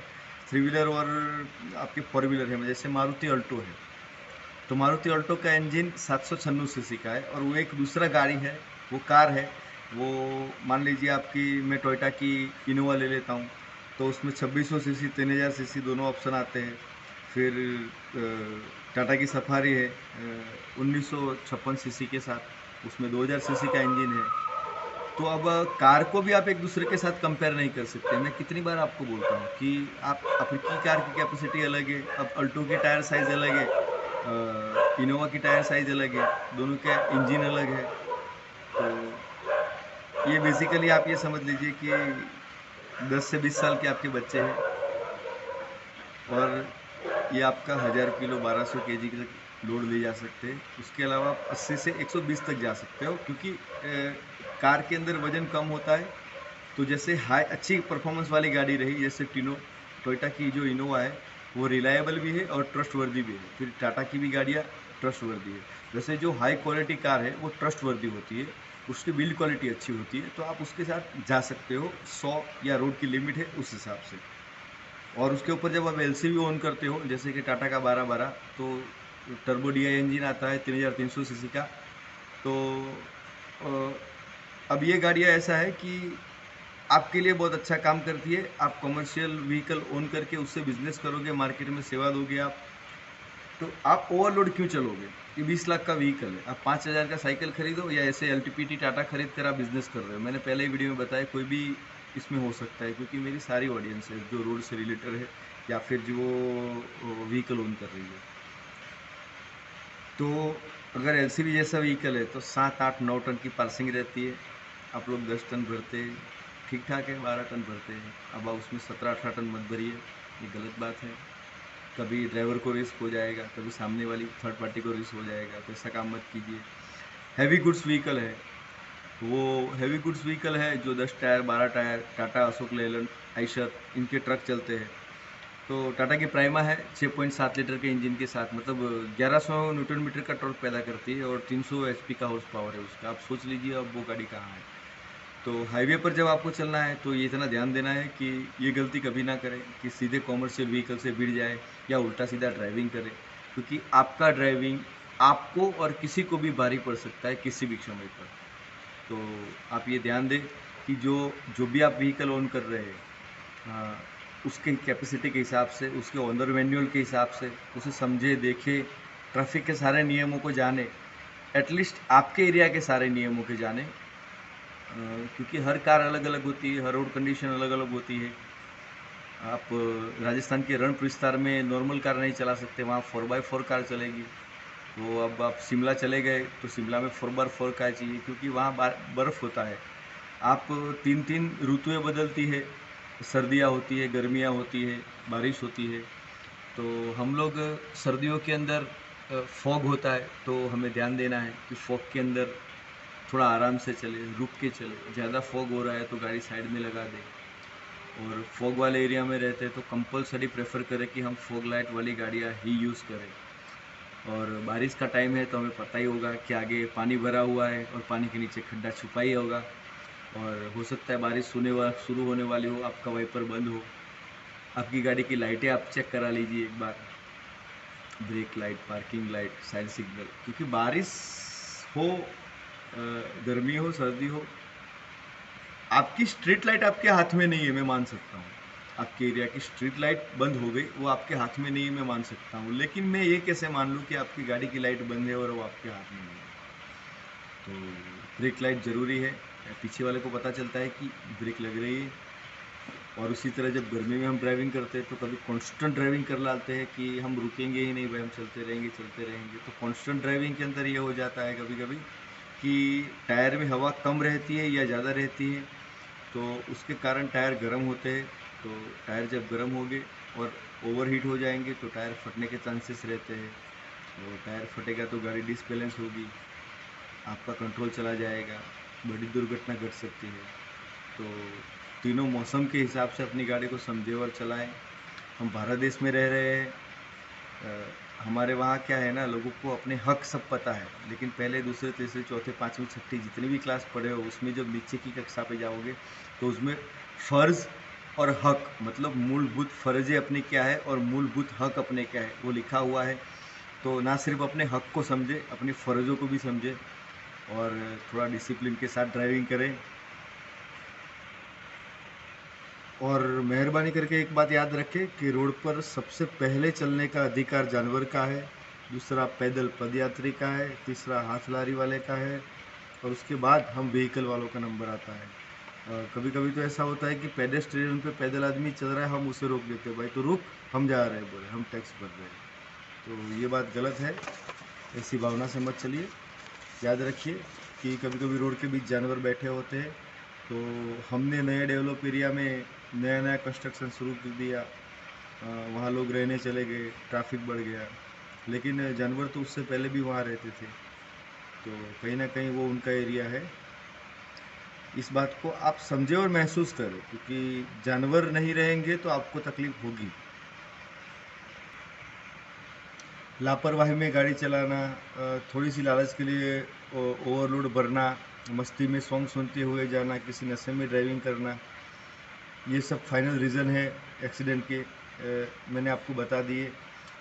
थ्री व्हीलर और आपके फोर व्हीलर है, जैसे मारुति अल्टो है, तो मारुति अल्टो का इंजन 796 सीसी का है, और वो एक दूसरा गाड़ी है, वो कार है। वो मान लीजिए आपकी, मैं टोयोटा की इनोवा ले लेता हूँ, तो उसमें 2600 सीसी, 3000 सीसी दोनों ऑप्शन आते हैं। फिर टाटा की सफारी है 1956 सीसी के साथ, उसमें 2000 सीसी का इंजन है। तो अब कार को भी आप एक दूसरे के साथ कंपेयर नहीं कर सकते। मैं कितनी बार आपको बोलता हूँ कि आप अपनी कार की कैपेसिटी अलग है, अब अल्टो की टायर साइज़ अलग है, इनोवा की टायर साइज़ अलग है, दोनों का इंजन अलग है। तो ये बेसिकली आप ये समझ लीजिए कि 10 से 20 साल के आपके बच्चे हैं और ये आपका 1000 किलो 1200 केजी तक लोड ले जा सकते हैं। उसके अलावा आप 80 से 120 तक जा सकते हो, क्योंकि कार के अंदर वजन कम होता है। तो जैसे हाई अच्छी परफॉर्मेंस वाली गाड़ी रही, जैसे टोयोटा की जो इनोवा है वो रिलायबल भी है और ट्रस्टवर्दी भी है। फिर टाटा की भी गाड़ियाँ ट्रस्टवर्दी है। वैसे जो हाई क्वालिटी कार है वो ट्रस्टवर्दी होती है, उसकी बिल्ड क्वालिटी अच्छी होती है, तो आप उसके साथ जा सकते हो। 100 या रोड की लिमिट है उस हिसाब से। और उसके ऊपर जब आप एलसीवी ऑन करते हो, जैसे कि टाटा का 1212, तो टर्बो डीआई इंजन आता है 3300 सीसी का। तो अब ये गाड़ियाँ ऐसा है कि आपके लिए बहुत अच्छा काम करती है। आप कमर्शियल व्हीकल ओन करके उससे बिजनेस करोगे, मार्केट में सेवा दोगे आप, तो आप ओवरलोड क्यों चलोगे? ये 20 लाख का व्हीकल है, आप 5,000 का साइकिल खरीदो या ऐसे एलटीपीटी टाटा खरीद कर आप बिजनेस कर रहे हो। मैंने पहले ही वीडियो में बताया, कोई भी इसमें हो सकता है, क्योंकि मेरी सारी ऑडियंस है जो रोड से रिलेटेड है या फिर जो व्हीकल ओन कर रही है। तो अगर एलसीवी जैसा व्हीकल है तो 7, 8, 9 टन की पार्सिंग रहती है। आप लोग 10 टन भरते हैं, ठीक ठाक है, 12 टन भरते हैं। अब आप उसमें 17, 18 टन मत भरिए, ये गलत बात है। कभी ड्राइवर को रिस्क हो जाएगा, कभी सामने वाली थर्ड पार्टी को रिस्क हो जाएगा, तो ऐसा काम मत कीजिए। हैवी गुड्स व्हीकल है, वो हैवी गुड्स व्हीकल है जो 10 टायर 12 टायर, टाटा, अशोक लेलैंड, आइशर, इनके ट्रक चलते हैं। तो टाटा की प्राइमा है 6.7 लीटर के इंजन के साथ, मतलब 1100 न्यूटन मीटर का टॉर्क पैदा करती है और 300 एचपी का हॉर्स पावर है उसका। आप सोच लीजिए अब वो गाड़ी कहाँ है। तो हाईवे पर जब आपको चलना है तो ये इतना ध्यान देना है कि ये गलती कभी ना करें कि सीधे कॉमर्शियल व्हीकल से भिड़ जाए या उल्टा सीधा ड्राइविंग करें, क्योंकि आपका ड्राइविंग आपको और किसी को भी भारी पड़ सकता है किसी भी समय पर। तो आप ये ध्यान दें कि जो जो भी आप व्हीकल ओन कर रहे हैं, उसके कैपेसिटी के हिसाब से, उसके ओनर मैनुअल के हिसाब से उसे समझे, देखे, ट्रैफिक के सारे नियमों को जाने, एटलीस्ट आपके एरिया के सारे नियमों के जाने, क्योंकि हर कार अलग अलग होती है, हर रोड कंडीशन अलग अलग होती है। आप राजस्थान के रण विस्तार में नॉर्मल कार नहीं चला सकते, वहाँ 4x4 कार चलेगी। तो अब आप शिमला चले गए तो शिमला में 4x4 कार चाहिए, क्योंकि वहाँ बर्फ़ होता है। आप 3-3 ऋतुएं बदलती है, सर्दियाँ होती है, गर्मियाँ होती है, बारिश होती है। तो हम लोग सर्दियों के अंदर फॉग होता है, तो हमें ध्यान देना है कि फॉग के अंदर थोड़ा आराम से चले, रुक के चले। ज़्यादा फॉग हो रहा है तो गाड़ी साइड में लगा दें। और फॉग वाले एरिया में रहते हैं तो कंपलसरी प्रेफर करें कि हम फॉग लाइट वाली गाड़ियाँ ही यूज़ करें। और बारिश का टाइम है तो हमें पता ही होगा कि आगे पानी भरा हुआ है और पानी के नीचे खड्डा छुपा ही होगा, और हो सकता है बारिश शुरू होने वाली हो, आपका वाइपर बंद हो। आपकी गाड़ी की लाइटें आप चेक करा लीजिए एक बार, brake light, parking light, side signal, क्योंकि बारिश हो, गर्मी हो, सर्दी हो, आपकी स्ट्रीट लाइट आपके हाथ में नहीं है, मैं मान सकता हूँ। आपके एरिया की स्ट्रीट लाइट बंद हो गई, वो आपके हाथ में नहीं है, मैं मान सकता हूँ। लेकिन मैं ये कैसे मान लूँ कि आपकी गाड़ी की लाइट बंद है और वो आपके हाथ में नहीं है? तो ब्रेक लाइट ज़रूरी है, पीछे वाले को पता चलता है कि ब्रेक लग रही है। और उसी तरह जब गर्मी में हम ड्राइविंग करते हैं तो कभी कांस्टेंट ड्राइविंग कर लाते हैं कि हम रुकेंगे ही नहीं भाई, हम चलते रहेंगे। तो कांस्टेंट ड्राइविंग के अंदर ये हो जाता है कभी कभी कि टायर में हवा कम रहती है या ज़्यादा रहती है, तो उसके कारण टायर गर्म होते हैं। तो टायर जब गर्म होंगे और ओवरहीट हो जाएंगे तो टायर फटने के चांसेस रहते हैं। तो टायर फटेगा तो गाड़ी डिसबैलेंस होगी, आपका कंट्रोल चला जाएगा, बड़ी दुर्घटना घट सकती है। तो तीनों मौसम के हिसाब से अपनी गाड़ी को समझे और चलाएं। हम भारत देश में रह रहे हैं, हमारे वहाँ क्या है ना, लोगों को अपने हक सब पता है, लेकिन पहले दूसरे तीसरे चौथे पाँचवीं छठी जितनी भी क्लास पढ़े हो, उसमें जब नीचे की कक्षा पे जाओगे तो उसमें फ़र्ज़ और हक, मतलब मूलभूत फ़र्ज़ें अपने क्या है और मूलभूत हक अपने क्या है, वो लिखा हुआ है। तो ना सिर्फ अपने हक को समझे, अपनी फ़र्ज़ों को भी समझे और थोड़ा डिसिप्लिन के साथ ड्राइविंग करें। और मेहरबानी करके एक बात याद रखें कि रोड पर सबसे पहले चलने का अधिकार जानवर का है, दूसरा पैदल पदयात्री का है, तीसरा हाथ लारी वाले का है, और उसके बाद हम व्हीकल वालों का नंबर आता है। कभी कभी तो ऐसा होता है कि पेडेस्ट्रियन पे पैदल आदमी चल रहा है, हम उसे रोक देते हैं, भाई तो रुक, हम जा रहे हैं, बोले हम टैक्स भर रहे हैं। तो ये बात गलत है, ऐसी भावना से मत चलिए। याद रखिए कि कभी कभी रोड के बीच जानवर बैठे होते हैं, तो हमने नए डेवलप एरिया में नया नया कंस्ट्रक्शन शुरू कर दिया, वहाँ लोग रहने चले गए, ट्रैफिक बढ़ गया, लेकिन जानवर तो उससे पहले भी वहाँ रहते थे। तो कहीं ना कहीं वो उनका एरिया है। इस बात को आप समझें और महसूस करें, क्योंकि जानवर नहीं रहेंगे तो आपको तकलीफ होगी। लापरवाही में गाड़ी चलाना, थोड़ी सी लालच के लिए ओवरलोड भरना, मस्ती में सॉन्ग सुनते हुए जाना, किसी नशे में ड्राइविंग करना, ये सब फाइनल रीज़न है एक्सीडेंट के। मैंने आपको बता दिए।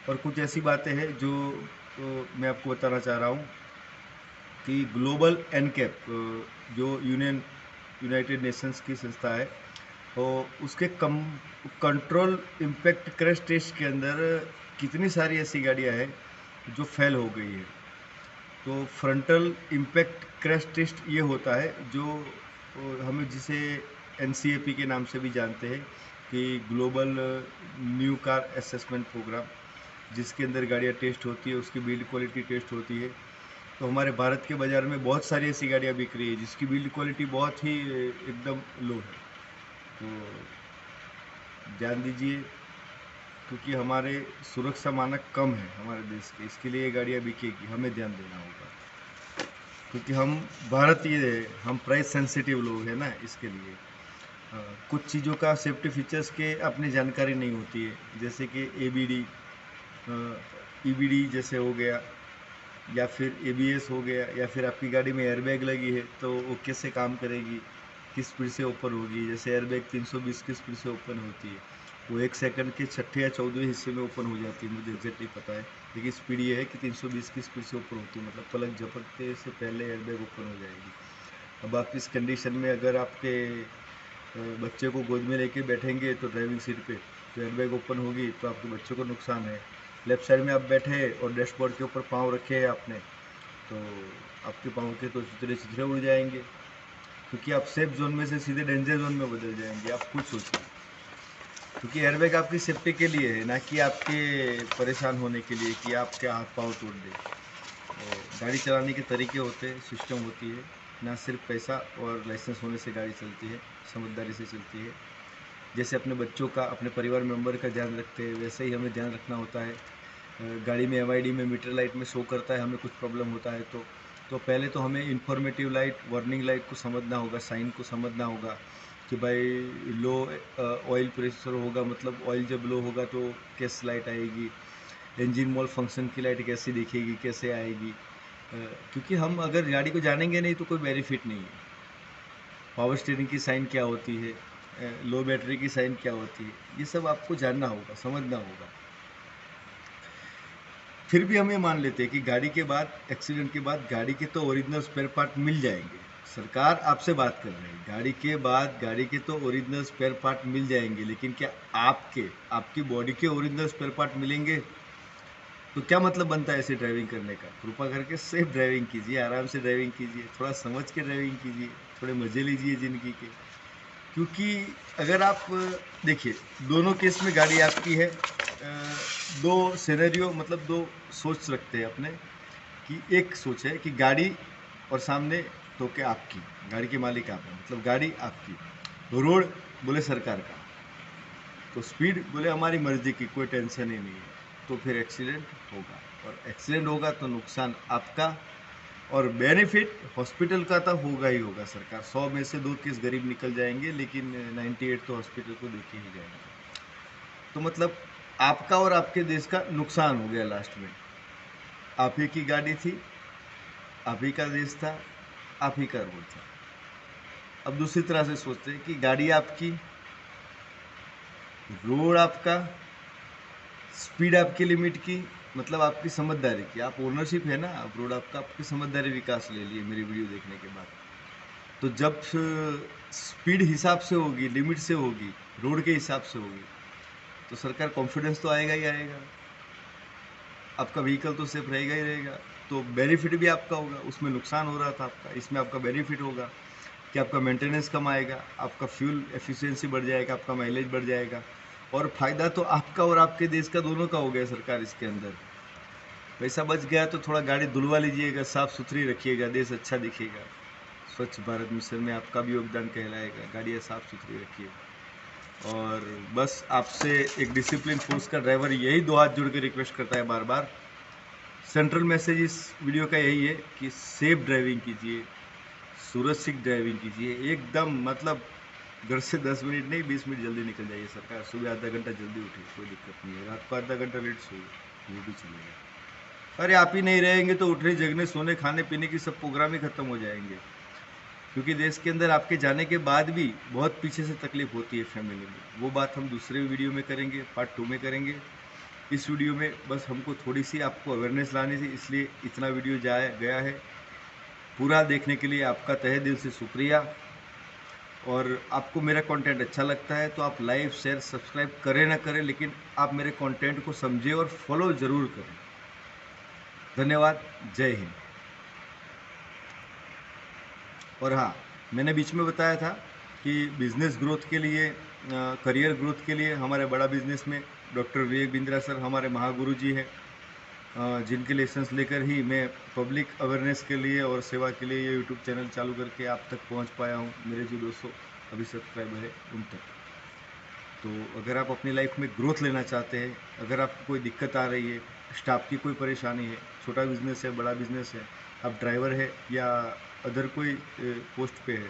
और कुछ ऐसी बातें हैं जो मैं आपको बताना चाह रहा हूँ कि ग्लोबल एनकैप जो यूनाइटेड नेशंस की संस्था है, और उसके कंट्रोल इम्पैक्ट क्रैश टेस्ट के अंदर कितनी सारी ऐसी गाड़ियाँ हैं जो फेल हो गई है। तो फ्रंटल इम्पैक्ट क्रैश टेस्ट ये होता है जो हमें जिसे NCAP के नाम से भी जानते हैं कि global new car assessment programme, जिसके अंदर गाड़ियाँ टेस्ट होती है, उसकी बिल्ड क्वालिटी टेस्ट होती है। तो हमारे भारत के बाज़ार में बहुत सारी ऐसी गाड़ियाँ बिक रही है जिसकी बिल्ड क्वालिटी बहुत ही एकदम लो है। तो ध्यान दीजिए, क्योंकि हमारे सुरक्षा मानक कम है हमारे देश के, इसके लिए ये गाड़ियाँ बिकेगी, हमें ध्यान देना होगा। क्योंकि हम भारतीय है, हम प्राइस सेंसिटिव लोग हैं ना, इसके लिए कुछ चीज़ों का सेफ्टी फीचर्स के अपनी जानकारी नहीं होती है, जैसे कि ABD EBD जैसे हो गया, या फिर ABS हो गया, या फिर आपकी गाड़ी में एयरबैग लगी है तो वो कैसे काम करेगी, किस स्पीड से ओपन होगी। जैसे एयरबैग 320 की स्पीड से ओपन होती है, वो 1 सेकंड के छठे या 14वें हिस्से में ओपन हो जाती है, मुझे एग्जैक्टली पता है। लेकिन स्पीड ये है कि 320 की स्पीड से ओपन होती है, मतलब पलक झपकते से पहले एयरबैग ओपन हो जाएगी। अब आप इस कंडीशन में अगर आपके बच्चे को गोद में लेके बैठेंगे तो ड्राइविंग सीट पे, तो एयरबैग ओपन होगी तो आपके बच्चों को नुकसान है। लेफ्ट साइड में आप बैठे और डैशबोर्ड के ऊपर पाँव रखे हैं आपने, तो आपके पाँव के तो चिथड़े चिथड़े उड़ जाएंगे, क्योंकि आप सेफ जोन में से सीधे डेंजर जोन में बदल जाएंगे। आप खुद सोचिए, क्योंकि एयरबैग आपकी सेफ्टी के लिए है, ना कि आपके परेशान होने के लिए कि आपके हाथ पाँव तोड़ दे। गाड़ी चलाने के तरीके होते हैं, सिस्टम होती है, ना सिर्फ पैसा और लाइसेंस होने से गाड़ी चलती है, समझदारी से चलती है। जैसे अपने बच्चों का, अपने परिवार मेंबर का ध्यान रखते हैं, वैसे ही हमें ध्यान रखना होता है। गाड़ी में MID में मीटर लाइट में शो करता है, हमें कुछ प्रॉब्लम होता है तो पहले तो हमें इन्फॉर्मेटिव लाइट, वार्निंग लाइट को समझना होगा, साइन को समझना होगा कि भाई लो ऑयल प्रेशर होगा, मतलब ऑयल जब लो होगा तो कैसे लाइट आएगी, इंजन मॉल फंक्शन की लाइट कैसी दिखेगी, कैसे आएगी। क्योंकि हम अगर गाड़ी को जानेंगे नहीं तो कोई बेनिफिट नहीं है। पावर स्टीयरिंग की साइन क्या होती है, लो बैटरी की साइन क्या होती है, ये सब आपको जानना होगा, समझना होगा। फिर भी हम ये मान लेते हैं कि गाड़ी के बाद, एक्सीडेंट के बाद गाड़ी के तो ओरिजिनल स्पेयर पार्ट मिल जाएंगे। सरकार आपसे बात कर रही है, गाड़ी के बाद गाड़ी के तो ओरिजिनल स्पेयर पार्ट मिल जाएंगे, लेकिन क्या आपकी बॉडी के ओरिजिनल स्पेयर पार्ट मिलेंगे? तो क्या मतलब बनता है ऐसे ड्राइविंग करने का? कृपा करके सेफ ड्राइविंग कीजिए, आराम से ड्राइविंग कीजिए, थोड़ा समझ के ड्राइविंग कीजिए, थोड़े मज़े लीजिए ज़िंदगी के। क्योंकि अगर आप देखिए, दोनों केस में गाड़ी आपकी है, दो सिनेरियो, मतलब दो सोच रखते हैं अपने, कि एक सोच है कि गाड़ी और सामने तो क्या आपकी गाड़ी के मालिक आप हैं, मतलब गाड़ी आपकी, रोड बोले सरकार का, तो स्पीड बोले हमारी मर्जी की, कोई टेंशन ही नहीं है। तो फिर एक्सीडेंट होगा, और एक्सीडेंट होगा तो नुकसान आपका, और बेनिफिट हॉस्पिटल का तो होगा ही होगा। सरकार 100 में से 2 केस गरीब निकल जाएंगे, लेकिन 98 तो हॉस्पिटल को देखे ही जाएंगे। तो मतलब आपका और आपके देश का नुकसान हो गया लास्ट में। आप ही की गाड़ी थी, आप ही का देश था, आप ही का रोड था। अब दूसरी तरह से सोचते हैं कि गाड़ी आपकी, रोड आपका, स्पीड आपकी लिमिट की, मतलब आपकी समझदारी की, आप ओनरशिप है ना, आप रोड आपका, आपकी समझदारी विकास ले लिए मेरी वीडियो देखने के बाद। तो जब स्पीड हिसाब से होगी, लिमिट से होगी, रोड के हिसाब से होगी, तो सरकार कॉन्फिडेंस तो आएगा ही आएगा, आपका व्हीकल तो सेफ रहेगा ही रहेगा। तो बेनिफिट भी आपका होगा, उसमें नुकसान हो रहा था आपका, इसमें आपका बेनिफिट होगा कि आपका मेंटेनेंस कम आएगा, आपका फ्यूल एफिशिएंसी बढ़ जाएगा, आपका माइलेज बढ़ जाएगा, और फ़ायदा तो आपका और आपके देश का दोनों का हो गया। सरकार इसके अंदर पैसा बच गया तो थोड़ा गाड़ी धुलवा लीजिएगा, साफ़ सुथरी रखिएगा, देश अच्छा दिखेगा। स्वच्छ भारत मिशन में आपका भी योगदान कहलाएगा, गाड़ियाँ साफ़ सुथरी रखिएगा। और बस आपसे एक डिसिप्लिन फोर्स का ड्राइवर यही दो हाथ जोड़ के रिक्वेस्ट करता है बार बार। सेंट्रल मैसेज इस वीडियो का यही है कि सेफ ड्राइविंग कीजिए, सुरक्षित ड्राइविंग कीजिए, एकदम मतलब घर से 10 मिनट नहीं 20 मिनट जल्दी निकल जाइए। सरकार सुबह आधा घंटा जल्दी उठिए, कोई दिक्कत नहीं है, रात को आधा घंटा लेट सोइए, वो भी चलेगा। अरे आप ही नहीं रहेंगे तो उठने जगने सोने खाने पीने की सब प्रोग्राम ही खत्म हो जाएंगे। क्योंकि देश के अंदर आपके जाने के बाद भी बहुत पीछे से तकलीफ होती है फैमिली में। वो बात हम दूसरे वीडियो में करेंगे, पार्ट 2 में करेंगे। इस वीडियो में बस हमको थोड़ी सी आपको अवेयरनेस लानी थी, इसलिए इतना वीडियो जाया गया है। पूरा देखने के लिए आपका तहे दिल से शुक्रिया। और आपको मेरा कंटेंट अच्छा लगता है तो आप लाइक शेयर सब्सक्राइब करें ना करें, लेकिन आप मेरे कंटेंट को समझें और फॉलो ज़रूर करें। धन्यवाद। जय हिंद। और हाँ, मैंने बीच में बताया था कि बिज़नेस ग्रोथ के लिए, करियर ग्रोथ के लिए हमारे बड़ा बिजनेस में डॉक्टर विवेक बिंद्रा सर हमारे महागुरु जी हैं, जिनके लेसन्स लेकर ही मैं पब्लिक अवेयरनेस के लिए और सेवा के लिए ये यूट्यूब चैनल चालू करके आप तक पहुंच पाया हूं, मेरे जो 200 अभी सब्सक्राइबर है उन तक। तो अगर आप अपनी लाइफ में ग्रोथ लेना चाहते हैं, अगर आपको कोई दिक्कत आ रही है, स्टाफ की कोई परेशानी है, छोटा बिजनेस है, बड़ा बिजनेस है, आप ड्राइवर है या अदर कोई पोस्ट पे है,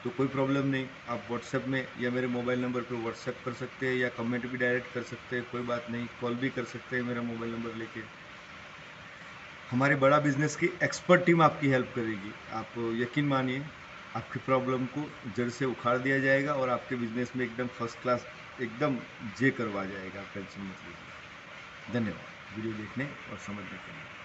तो कोई प्रॉब्लम नहीं, आप व्हाट्सएप में या मेरे मोबाइल नंबर पे व्हाट्सएप कर सकते हैं या कमेंट भी डायरेक्ट कर सकते हैं, कोई बात नहीं, कॉल भी कर सकते हैं मेरा मोबाइल नंबर लेके। हमारे बड़ा बिजनेस की एक्सपर्ट टीम आपकी हेल्प करेगी। आप यकीन मानिए, आपकी प्रॉब्लम को जड़ से उखाड़ दिया जाएगा और आपके बिजनेस में एकदम फर्स्ट क्लास, एकदम जे करवा जाएगा। आप टेंशन मत लीजिए। धन्यवाद वीडियो देखने और समझने के लिए।